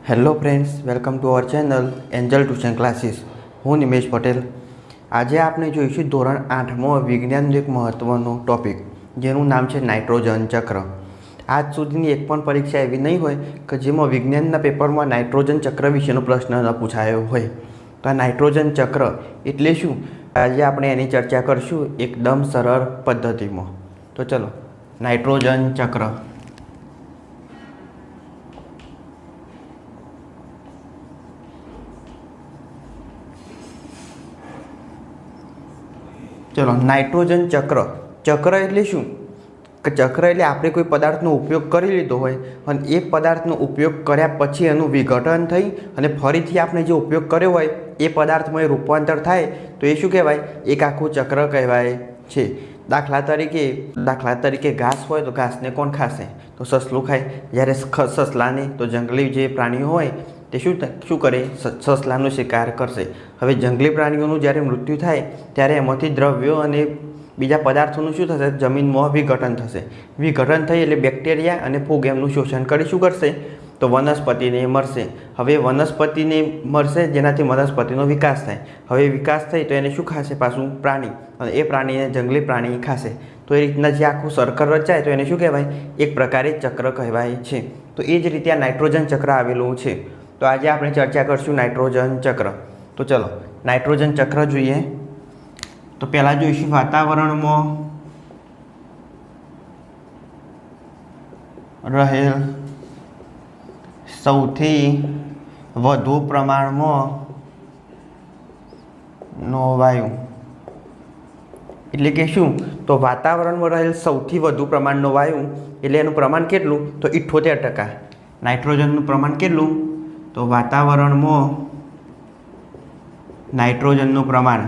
Hello friends, welcome to our channel Angel tuition classes. હું નિમેશ પટેલ. આજે આપણે જોઈશું ધોરણ 8માં વિજ્ઞાનનું એક મહત્ત્વનો ટૉપિક, જેનું નામ છે નાઇટ્રોજન ચક્ર. આજ સુધીની એક પણ પરીક્ષા એવી નહીં હોય કે જેમાં વિજ્ઞાનના પેપરમાં નાઇટ્રોજન ચક્ર વિશેનો પ્રશ્ન ન પૂછાયો હોય. તો આ નાઇટ્રોજન ચક્ર એટલે શું? આજે આપણે એની ચર્ચા કરશું એકદમ સરળ પદ્ધતિમાં. તો ચલો, નાઇટ્રોજન ચક્ર. ચલો, નાઇટ્રોજન ચક્ર. ચક્ર એટલે શું? કે ચક્ર એટલે આપણે કોઈ પદાર્થનો ઉપયોગ કરી લીધો હોય અને એ પદાર્થનો ઉપયોગ કર્યા પછી એનું વિઘટન થઈ અને ફરીથી આપણે જે ઉપયોગ કર્યો હોય એ પદાર્થમાં એ રૂપાંતર થાય તો એ શું કહેવાય? એક આખું ચક્ર કહેવાય છે. દાખલા તરીકે ઘાસ હોય તો ઘાસને કોણ ખાશે? તો સસલું ખાય. જ્યારે સસલાને તો જંગલી જે પ્રાણીઓ હોય તે શું કરે? સસલાનો શિકાર કરશે. હવે જંગલી પ્રાણીઓનું જ્યારે મૃત્યુ થાય ત્યારે એમાંથી દ્રવ્યો અને બીજા પદાર્થોનું શું થશે? જમીનમાં વિઘટન થશે. વિઘટન થઈ એટલે બેક્ટેરિયા અને ફૂગ એમનું શોષણ કરી શું કરશે? તો વનસ્પતિને મળશે. હવે વનસ્પતિને મળશે જેનાથી વનસ્પતિનો વિકાસ થાય. હવે વિકાસ થઈ તો એને શું ખાશે? પાછું પ્રાણી, અને એ પ્રાણીને જંગલી પ્રાણી ખાશે. તો એ રીતના જે આખું સર્કલ રચાય તો એને શું કહેવાય? એક પ્રકારે ચક્ર કહેવાય છે. તો એ જ રીતે આ નાઇટ્રોજન ચક્ર આવેલું છે. તો આજે આપણે ચર્ચા કરશું નાઇટ્રોજન ચક્ર. તો ચલો, નાઇટ્રોજન ચક્ર જોઈએ. તો પહેલાં જોઈશું વાતાવરણમાં રહેલ સૌથી વધુ પ્રમાણમાં નો વાયુ. એટલે કે શું? તો વાતાવરણમાં રહેલ સૌથી વધુ પ્રમાણનો વાયુ એટલે એનું પ્રમાણ કેટલું? તો 78%. નાઇટ્રોજનનું પ્રમાણ કેટલું? તો વાતાવરણમાં નાઇટ્રોજનનું પ્રમાણ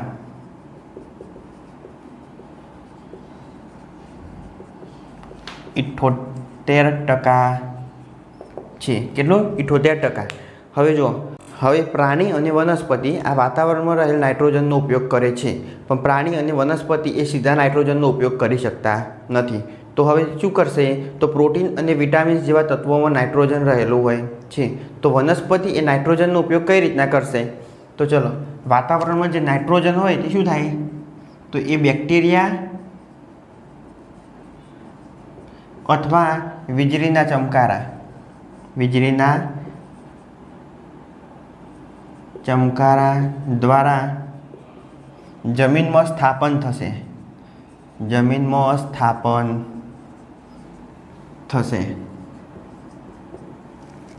78% છે. કેટલું? 78%. હવે જુઓ, હવે પ્રાણી અને વનસ્પતિ આ વાતાવરણમાં રહેલ નાઇટ્રોજનનો ઉપયોગ કરે છે, પણ પ્રાણી અને વનસ્પતિ એ સીધા નાઇટ્રોજનનો ઉપયોગ કરી શકતા નથી. તો હવે શું કરશે? તો પ્રોટીન અને વિટામિન્સ જેવા તત્વોમાં નાઇટ્રોજન રહેલું હોય છે. તો વનસ્પતિ એ નાઇટ્રોજનનો ઉપયોગ કઈ રીતના કરશે? તો ચલો, વાતાવરણમાં જે નાઇટ્રોજન હોય તે શું થાય? તો એ બેક્ટેરિયા અથવા વીજળીના ચમકારા દ્વારા જમીનમાં સ્થાપન થશે.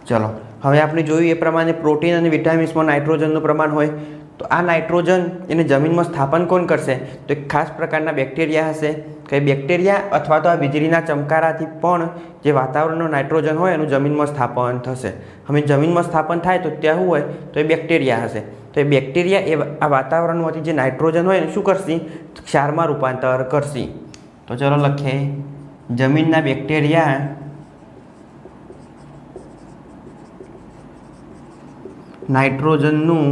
ચલો, હવે આપણે જોયું એ પ્રમાણે પ્રોટીન અને વિટામિન્સમાં નાઇટ્રોજનનું પ્રમાણ હોય તો આ નાઇટ્રોજન એને જમીનમાં સ્થાપન કોણ કરશે? તો એક ખાસ પ્રકારના બેક્ટેરિયા હશે. કે બેક્ટેરિયા અથવા તો આ વીજળીના ચમકારાથી પણ જે વાતાવરણનું નાઇટ્રોજન હોય એનું જમીનમાં સ્થાપન થશે. હવે જમીનમાં સ્થાપન થાય તો ત્યાં શું હોય? તો એ બેક્ટેરિયા હશે. તો એ બેક્ટેરિયા એ આ વાતાવરણમાંથી જે નાઇટ્રોજન હોય એને શું કરશે? ક્ષારમાં રૂપાંતર કરશે. તો ચલો લખીએ, જમીનના બેક્ટેરિયા નાઇટ્રોજનનું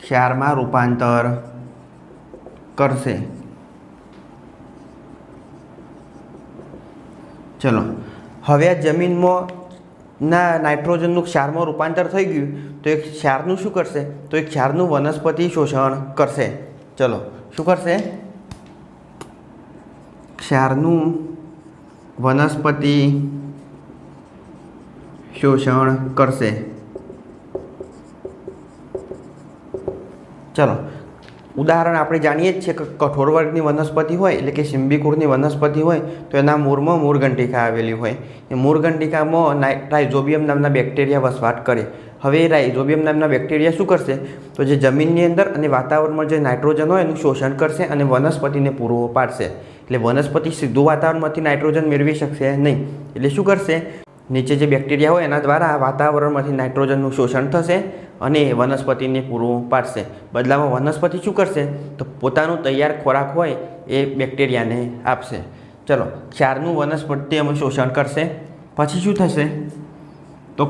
ક્ષારમાં રૂપાંતર કરશે. ચલો, હવે આ જમીનમાં નાઇટ્રોજનનું ક્ષારમાં રૂપાંતર થઈ ગયું તો એ ક્ષારનું શું કરશે? તો એ ક્ષારનું વનસ્પતિ શોષણ કરશે. ચલો, શું કરશે? ક્ષારનું વનસ્પતિ શોષણ કરશે. ચલો, ઉદાહરણ આપણે જાણીએ જ છીએ કે કઠોળ વર્ગની વનસ્પતિ હોય એટલે કે સિમ્બિકુળની વનસ્પતિ હોય તો એના મૂળમાં મૂળગંટિકા આવેલી હોય. એ મૂળગંટિકામાં રાઇઝોબિયમ નામના બેક્ટેરિયા વસવાટ કરે. હવે એ રાઇઝોબિયમ નામના બેક્ટેરિયા શું કરશે? તો જે જમીનની અંદર અને વાતાવરણમાં જે નાઇટ્રોજન હોય એનું શોષણ કરશે અને વનસ્પતિને પૂરો પાડશે. એટલે વનસ્પતિ સીધું વાતાવરણમાંથી નાઇટ્રોજન મેળવી શકશે નહીં. એટલે શું કરશે? નીચે જે બેક્ટેરિયા હોય એના દ્વારા વાતાવરણમાંથી નાઇટ્રોજનનું શોષણ થશે અને વનસ્પતિને પૂરું પાડશે. બદલામાં વનસ્પતિ શું કરશે? તો પોતાનું તૈયાર ખોરાક હોય એ બેક્ટેરિયાને આપશે. ચલો, ક્ષારનું વનસ્પતિ એમાં શોષણ કરશે. પછી શું થશે? તો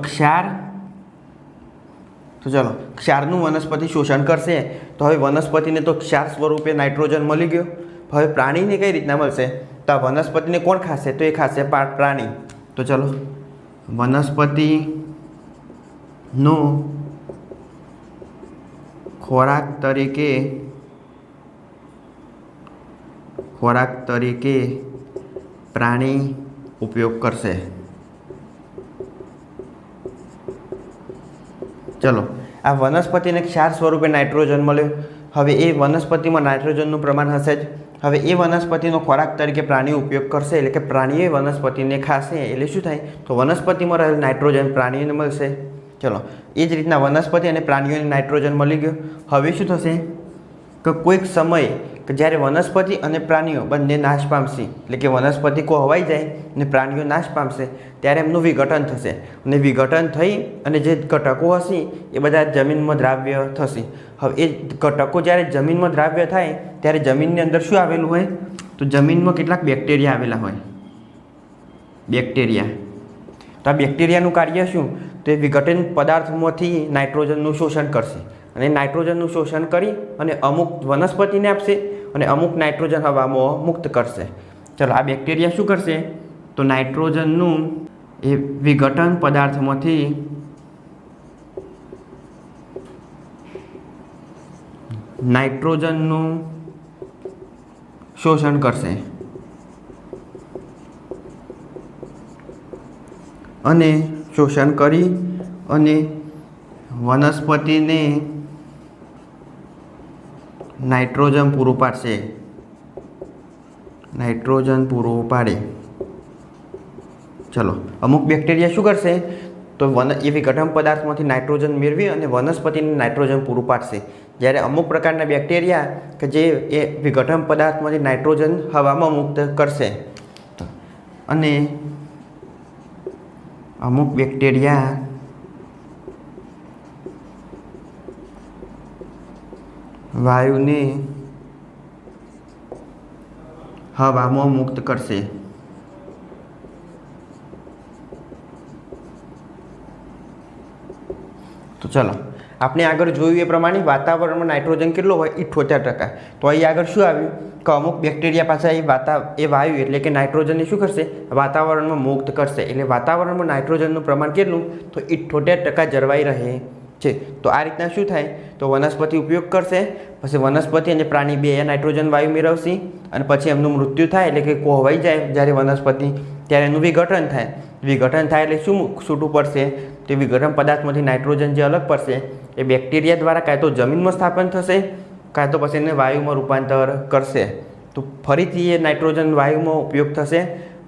ક્ષારનું વનસ્પતિ શોષણ કરશે. તો હવે વનસ્પતિને તો ક્ષાર સ્વરૂપે નાઇટ્રોજન મળી ગયો. હવે પ્રાણીને કઈ રીતના મળશે? તો આ વનસ્પતિને કોણ ખાશે? તો એ ખાશે પ્રાણી. તો ચલો, વનસ્પતિનો ખોરાક તરીકે પ્રાણી ઉપયોગ કરશે. ચલો, આ વનસ્પતિને ક્ષાર સ્વરૂપે નાઇટ્રોજન મળ્યો. હવે એ વનસ્પતિમાં નાઇટ્રોજનનું પ્રમાણ હશે જ. હવે એ વનસ્પતિનો ખોરાક તરીકે પ્રાણીઓ ઉપયોગ કરશે, એટલે કે પ્રાણીઓ વનસ્પતિને ખાશે, એટલે શું થાય? તો વનસ્પતિમાં રહેલ નાઇટ્રોજન પ્રાણીઓને મળશે. ચલો, એ જ રીતના વનસ્પતિ અને પ્રાણીઓને નાઇટ્રોજન મળી ગયો. હવે શું થશે કે કોઈક સમયે કે જ્યારે વનસ્પતિ અને પ્રાણીઓ બંને નાશ પામશે, એટલે કે વનસ્પતિ હવાઈ જાય અને પ્રાણીઓ નાશ પામશે, ત્યારે એમનું વિઘટન થશે. અને વિઘટન થઈ અને જે ઘટકો હશે એ બધા જમીનમાં દ્રાવ્ય થશે. હવે એ ઘટકો જ્યારે જમીનમાં દ્રાવ્ય થાય ત્યારે જમીનની અંદર શું આવેલું હોય? તો જમીનમાં કેટલાક બેક્ટેરિયા આવેલા હોય. બેક્ટેરિયા. તો આ બેક્ટેરિયાનું કાર્ય શું? તો એ વિઘટન પદાર્થમાંથી નાઇટ્રોજનનું શોષણ કરશે અને નાઇટ્રોજનનું શોષણ કરી અને અમુક વનસ્પતિને આપશે અને અમુક નાઇટ્રોજન હવામાં મુક્ત કરશે. ચલો, આ બેક્ટેરિયા શું કરશે? તો નાઇટ્રોજનનું એ વિઘટન પદાર્થમાંથી નાઇટ્રોજનનું શોષણ કરશે અને શોષણ કરી અને વનસ્પતિને નાઇટ્રોજન પૂરું પાડશે. નાઇટ્રોજન પૂરું પાડે. ચલો, અમુક બેક્ટેરિયા શું કરશે? તો એ વિઘટન પદાર્થમાંથી નાઇટ્રોજન મેળવી અને વનસ્પતિને નાઇટ્રોજન પૂરું પાડશે. જ્યારે અમુક પ્રકારના બેક્ટેરિયા કે જે એ વિઘટન પદાર્થમાંથી નાઇટ્રોજન હવામાં મુક્ત કરશે અને અમુક બેક્ટેરિયા વાયુને હવામાં મુક્ત કરશે. તો ચલો, આપણે આગળ જોયું એ પ્રમાણે વાતાવરણમાં નાઇટ્રોજન કેટલો હોય? 78%. તો અહીં આગળ શું આવ્યું કે અમુક બેક્ટેરિયા પાછા એ વાયુ એટલે કે નાઇટ્રોજનને શું કરશે? વાતાવરણમાં મુક્ત કરશે. એટલે વાતાવરણમાં નાઇટ્રોજનનું પ્રમાણ કેટલું? તો 78% જળવાઈ રહે છે. તો આ રીતના શું થાય? તો વનસ્પતિ ઉપયોગ કરશે, પછી વનસ્પતિ અને પ્રાણી બે નાઇટ્રોજન વાયુ મેળવશે અને પછી એમનું મૃત્યુ થાય, એટલે કે કોહવાઈ જાય જ્યારે વનસ્પતિ, ત્યારે એનું વિઘટન થાય. વિઘટન થાય એટલે શું છૂટું પડશે? તે વિઘટન પદાર્થમાંથી નાઇટ્રોજન જે અલગ પડશે એ બેક્ટેરિયા દ્વારા કાં તો જમીનમાં સ્થાપન થશે, કાં તો પછી એને વાયુમાં રૂપાંતર કરશે. તો ફરીથી એ નાઇટ્રોજન વાયુમાં ઉપયોગ થશે,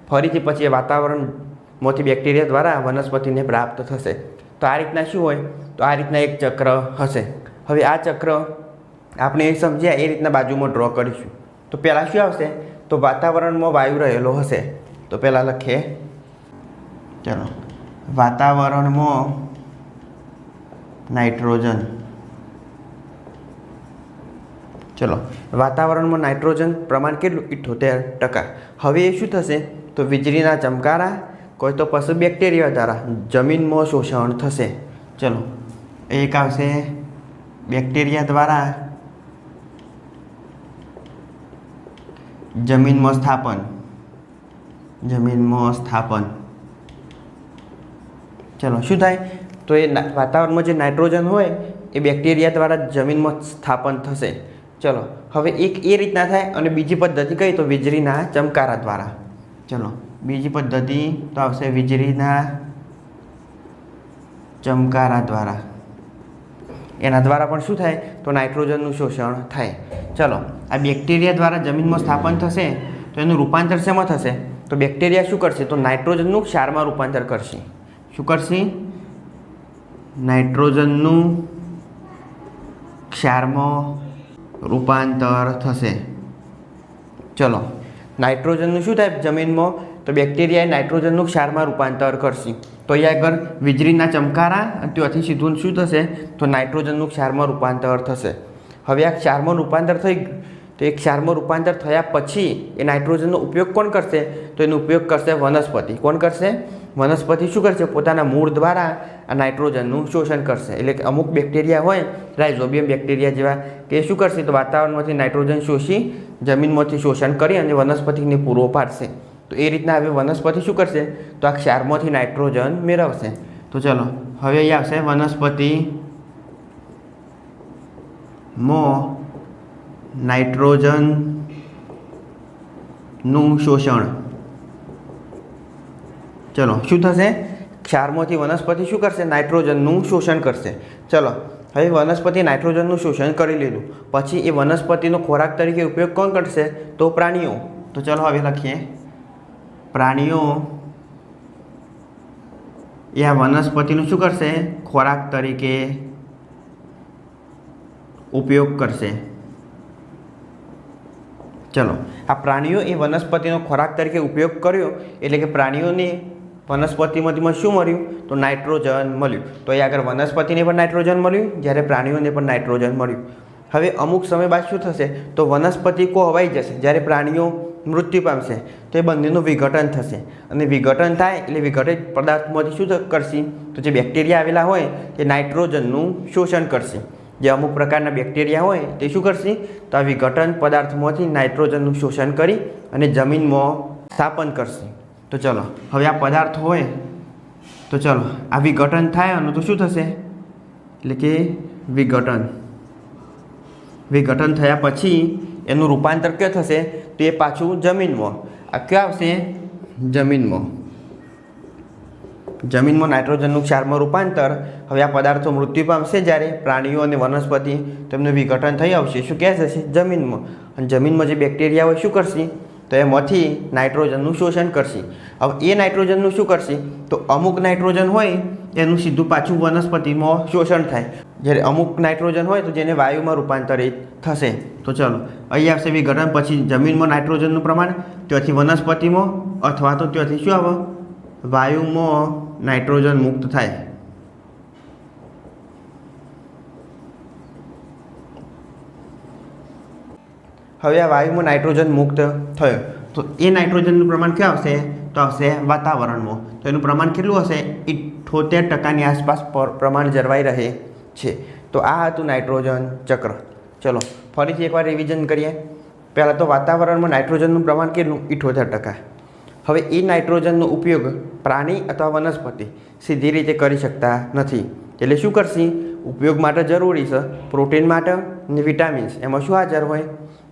ફરીથી પછી એ વાતાવરણમાંથી બેક્ટેરિયા દ્વારા વનસ્પતિને પ્રાપ્ત થશે. તો આ રીતના શું હોય? તો આ રીતના એક ચક્ર હશે. હવે આ ચક્ર આપણે એ સમજ્યા એ રીતના બાજુમાં ડ્રો કરીશું. તો પહેલાં શું આવશે? તો વાતાવરણમાં વાયુ રહેલો હશે. તો પહેલાં લખીએ, ચલો, વાતાવરણમાં નાઇટ્રોજન. ચલો, વાતાવરણમાં નાઇટ્રોજન પ્રમાણ કેટલું? 78%. હવે એ શું થશે? તો વીજળીના ચમકારા કોઈ તો પશુ બેક્ટેરિયા દ્વારા જમીનમાં શોષણ થશે. ચલો, એક આવશે બેક્ટેરિયા દ્વારા જમીનમાં સ્થાપન. ચલો, શું થાય? તો એ વાતાવરણમાં જે નાઇટ્રોજન હોય એ બેક્ટેરિયા દ્વારા જમીનમાં સ્થાપન થશે. ચલો, હવે એક એ રીતના થાય અને બીજી પદ્ધતિ કઈ? તો વીજળીના ચમકારા દ્વારા. ચલો, બીજી પદ્ધતિ તો આવશે વીજળીના ચમકારા દ્વારા. એના દ્વારા પણ શું થાય? તો નાઇટ્રોજનનું શોષણ થાય. ચલો, આ બેક્ટેરિયા દ્વારા જમીનમાં સ્થાપન થશે તો એનું રૂપાંતર શેમાં થશે? તો બેક્ટેરિયા શું કરશે? તો નાઇટ્રોજનનું ક્ષારમાં રૂપાંતર કરશે. શું કરશે? નાઇટ્રોજનનું ક્ષારમાં રૂપાંતર થશે. ચલો, નાઇટ્રોજનનું શું થાય જમીનમાં? તો બેક્ટેરિયાએ નાઇટ્રોજનનું ક્ષારમાં રૂપાંતર કરશે. તો અહીંયા આગળ વીજળીના ચમકારા અને ત્યાંથી સીધું શું થશે? તો નાઇટ્રોજનનું ક્ષારમાં રૂપાંતર થશે. હવે આ ક્ષારમાં રૂપાંતર થઈ ગયું તો એ ક્ષારમાં રૂપાંતર થયા પછી એ નાઇટ્રોજનનો ઉપયોગ કોણ કરશે? તો એનો ઉપયોગ કરશે વનસ્પતિ. કોણ કરશે? વનસ્પતિ શું કરશે? પોતાના મૂળ દ્વારા આ નાઇટ્રોજનનું શોષણ કરશે. એટલે કે અમુક બેક્ટેરિયા હોય, રાઇઝોબિયમ બેક્ટેરિયા જેવા, કે શું કરશે? તો વાતાવરણમાંથી નાઇટ્રોજન શોષી જમીનમાંથી શોષણ કરી અને વનસ્પતિને પૂરો પાડશે. તો એ રીતના હવે વનસ્પતિ શું કરશે? તો આ ક્ષારમાંથી નાઇટ્રોજન મેળવશે. તો ચલો હવે અહીં આવશે વનસ્પતિમાં નાઇટ્રોજનનું શોષણ. ચલો શું થશે? ક્ષારમાંથી વનસ્પતિ શું કરશે? નાઇટ્રોજનનું શોષણ કરશે. ચલો હવે વનસ્પતિ નાઇટ્રોજનનું શોષણ કરી લીધું પછી એ વનસ્પતિનો ખોરાક તરીકે ઉપયોગ કોણ કરશે? તો પ્રાણીઓ. તો ચલો હવે લખીએ, પ્રાણીઓ એ આ વનસ્પતિનું શું કરશે? ખોરાક તરીકે ઉપયોગ કરશે. ચલો આ પ્રાણીઓ એ વનસ્પતિનો ખોરાક તરીકે ઉપયોગ કર્યો એટલે કે પ્રાણીઓને વનસ્પતિમાંથી શું મળ્યું? તો નાઇટ્રોજન મળ્યું. તો અહીં આગળ વનસ્પતિને પણ નાઇટ્રોજન મળ્યું, જ્યારે પ્રાણીઓને પણ નાઇટ્રોજન મળ્યું. હવે અમુક સમય બાદ શું થશે? તો વનસ્પતિ કોહવાઈ જશે. જ્યારે પ્રાણીઓ મૃત્યુ પામશે તો એ બંનેનું વિઘટન થશે, અને વિઘટન થાય એટલે વિઘટિત પદાર્થમાંથી શું કરશે? તો જે બેક્ટેરિયા આવેલા હોય તે નાઇટ્રોજનનું શોષણ કરશે. જે અમુક પ્રકારના બેક્ટેરિયા હોય તે શું કરશે? તો આ વિઘટન પદાર્થમાંથી નાઇટ્રોજનનું શોષણ કરી અને જમીનમાં સ્થાપન કરશે. તો ચલો હવે આ પદાર્થ હોય તો ચલો આ વિઘટન થાય અને તો શું થશે? એટલે કે વિઘટન થયા પછી એનું રૂપાંતર ક્યાં થશે? તો એ પાછું જમીનમાં. આ ક્યાં આવશે? જમીનમાં નાઇટ્રોજનનું ક્ષારમાં રૂપાંતર. હવે આ પદાર્થો મૃત્યુ પામશે જ્યારે પ્રાણીઓ અને વનસ્પતિ તેમનું વિઘટન થઈ આવશે. શું ક્યાં થશે? જમીનમાં. અને જમીનમાં જે બેક્ટેરિયા હોય શું કરશે? તો એમાંથી નાઇટ્રોજનનું શોષણ કરશે. હવે એ નાઇટ્રોજનનું શું કરશે? તો અમુક નાઇટ્રોજન હોય એનું સીધું પાછું વનસ્પતિમાં શોષણ થાય, જ્યારે અમુક નાઇટ્રોજન હોય તો જેને વાયુમાં રૂપાંતરિત થશે. તો ચલો અહીં આવશે વિઘટન પછી જમીનમાં નાઇટ્રોજનનું પ્રમાણ, ત્યાંથી વનસ્પતિમાં અથવા તો ત્યાંથી શું આવે? વાયુમાં નાઇટ્રોજન મુક્ત થાય. હવે આ વાયુમાં નાઇટ્રોજન મુક્ત થયો તો એ નાઇટ્રોજનનું પ્રમાણ ક્યાં આવશે? તો આવશે વાતાવરણમાં. તો એનું પ્રમાણ કેટલું હશે? 78% આસપાસ પ્રમાણ જળવાઈ રહે છે. તો આ હતું નાઇટ્રોજન ચક્ર. ચલો ફરીથી એકવાર રિવિઝન કરીએ. પહેલાં તો વાતાવરણમાં નાઇટ્રોજનનું પ્રમાણ કેટલું? 78%. હવે એ નાઇટ્રોજનનો ઉપયોગ પ્રાણી અથવા વનસ્પતિ સીધી રીતે કરી શકતા નથી. એટલે શું કરશે? ઉપયોગ માટે જરૂરી છે પ્રોટીન માટે અને વિટામિન્સ. એમાં શું હાજર હોય?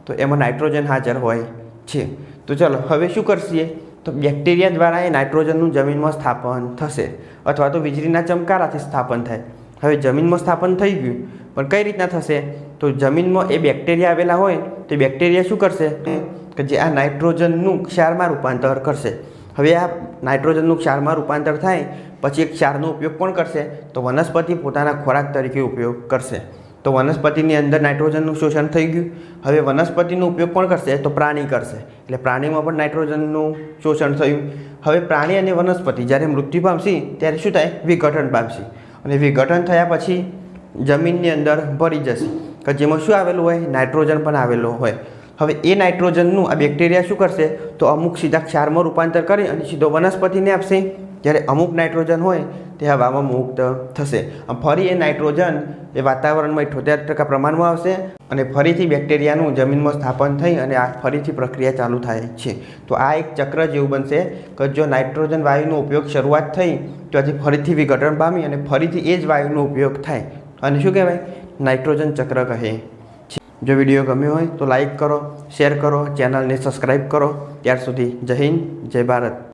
તો એમાં નાઇટ્રોજન હાજર હોય છે. તો ચલો હવે શું કરશે? તો બેક્ટેરિયા દ્વારા એ નાઇટ્રોજનનું જમીનમાં સ્થાપન થશે, અથવા તો વીજળીના ચમકારાથી સ્થાપન થાય. હવે જમીનમાં સ્થાપન થઈ ગયું, પણ કઈ રીતના થશે? તો જમીનમાં એ બેક્ટેરિયા આવેલા હોય તો બેક્ટેરિયા શું કરશે? કે જે આ નાઇટ્રોજનનું ક્ષારમાં રૂપાંતર કરશે. હવે આ નાઇટ્રોજનનું ક્ષારમાં રૂપાંતર થાય પછી એક ક્ષારનો ઉપયોગ કોણ કરશે? તો વનસ્પતિ પોતાના ખોરાક તરીકે ઉપયોગ કરશે. તો વનસ્પતિની અંદર નાઇટ્રોજનનું શોષણ થઈ ગયું. હવે વનસ્પતિનો ઉપયોગ કોણ કરશે? તો પ્રાણી કરશે. એટલે પ્રાણીમાં પણ નાઇટ્રોજનનું શોષણ થયું. હવે પ્રાણી અને વનસ્પતિ જ્યારે મૃત્યુ પામશે ત્યારે શું થાય? વિઘટન પામશે. અને વિઘટન થયા પછી જમીનની અંદર ભળી જશે, કે જેમાં શું આવેલું હોય? નાઇટ્રોજન પણ આવેલું હોય. હવે એ નાઇટ્રોજનનું આ બેક્ટેરિયા શું કરશે? તો અમુક સીધા ક્ષારમાં રૂપાંતર કરી અને સીધો વનસ્પતિને આપશે, જ્યારે અમુક નાઇટ્રોજન હોય તે હવામાં મુક્ત થશે. ફરી એ નાઇટ્રોજન એ વાતાવરણમાં 78% પ્રમાણમાં આવશે અને ફરીથી બેક્ટેરિયાનું જમીનમાં સ્થાપન થઈ અને આ ફરીથી પ્રક્રિયા ચાલુ થાય છે. તો આ એક ચક્ર જેવું બનશે કે જો નાઇટ્રોજન વાયુનો ઉપયોગ શરૂઆત થઈ ત્યાંથી ફરીથી વિઘટન પામી અને ફરીથી એ જ વાયુનો ઉપયોગ થાય, અને શું કહેવાય? નાઇટ્રોજન ચક્ર કહે છે. જો વિડીયો ગમ્યો હોય તો લાઈક કરો, શેર કરો, ચેનલને સબસ્ક્રાઈબ કરો. ત્યાર સુધી જય હિન્દ, જય ભારત.